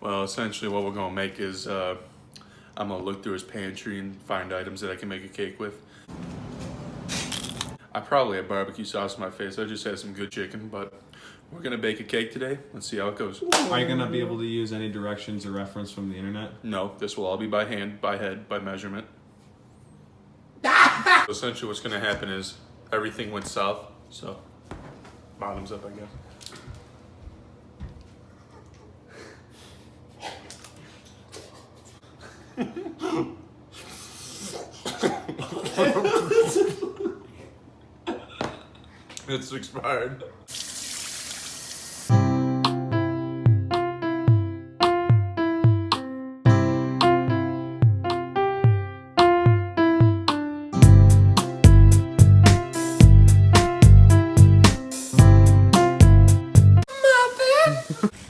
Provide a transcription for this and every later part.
Well, essentially what we're gonna make is I'm gonna look through his pantry and find items that I can make a cake with. I probably had barbecue sauce on my face. I just had some good chicken, but we're gonna bake a cake today. Let's see how it goes. Are you gonna be able to use any directions or reference from the internet? No, this will all be by hand, by head, by measurement. Essentially what's gonna happen is everything went south, so bottoms up, I guess. It's expired.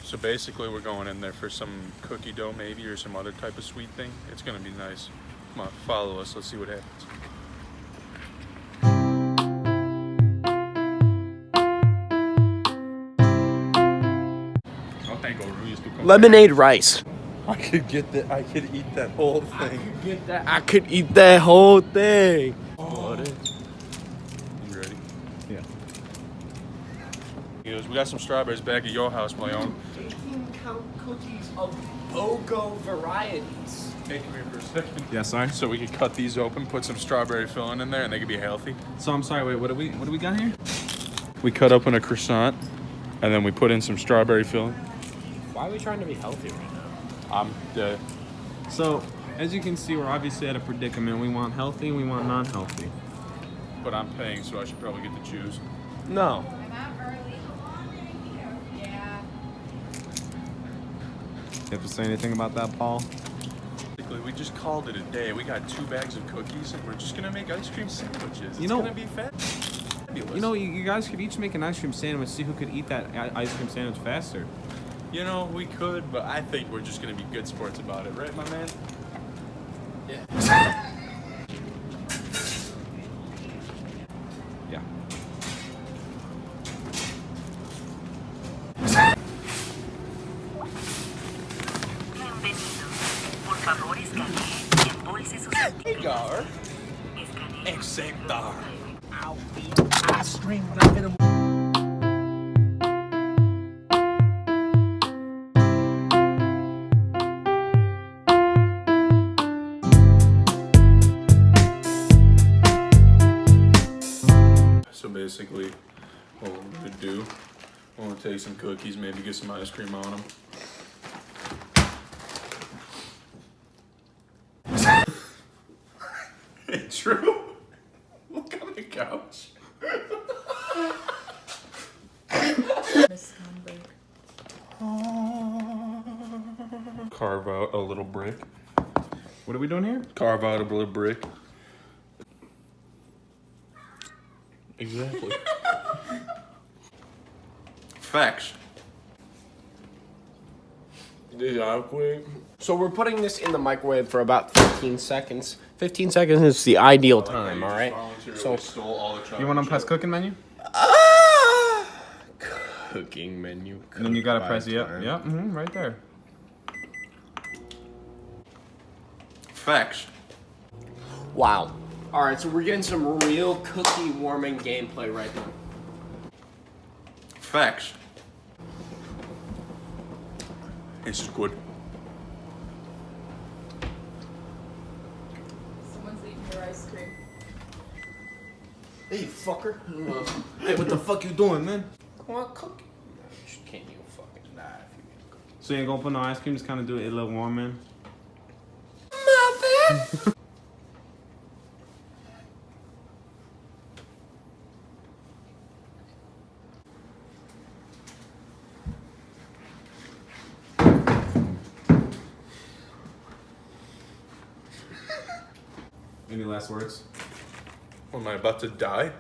So basically we're going in there for some cookie dough maybe, or some other type of sweet thing. It's gonna be nice. Come on, follow us, let's see what happens. Lemonade rice. I could get that, I could eat that whole thing. I could eat that whole thing. Oh. You ready? Yeah. He goes, we got some strawberries back at your house, my own. 18-count cookies of BOGO varieties. Hey, come here for a second. Yeah, sorry. So we could cut these open, put some strawberry filling in there, and they could be healthy. So I'm sorry. Wait, what do we got here? We cut open a croissant, and then we put in some strawberry filling. Why are we trying to be healthy right now? I'm dead. So as you can see, we're obviously at a predicament. We want healthy and we want non-healthy. But I'm paying, so I should probably get to choose. No. You have to say anything about that, Paul? Basically, we just called it a day. We got 2 bags of cookies, and we're just gonna make ice cream sandwiches. It's gonna be fabulous. You know, you guys could each make an ice cream sandwich. See who could eat that ice cream sandwich faster. You know, we could, but I think we're just gonna be good sports about it, right, my man? Yeah. Yeah. Cigar. Acceptar. I'll be ice cream when I'm in a... So basically, what we're gonna do, we're gonna take some cookies, maybe get some ice cream on them. It's true. Look on the couch. Carve out a little brick. What are we doing here? Carve out a little brick. Exactly. Facts. So we're putting this in the microwave for about 15 seconds. 15 seconds is the ideal time, all right? So stole all the You want to press cooking menu? cooking menu. And then you gotta press yep, right there. Facts. Wow. All right, so we're getting some real cookie warming gameplay right now. Facts. This is good. Someone's eating your ice cream. Hey, fucker. Hey, what the fuck you doing, man? Come on, cookie. Can't you fucking die if you eat a cookie. So you ain't gonna put no ice cream, just kind of do it a little warm, man? Muffin! Any last words? Am I about to die?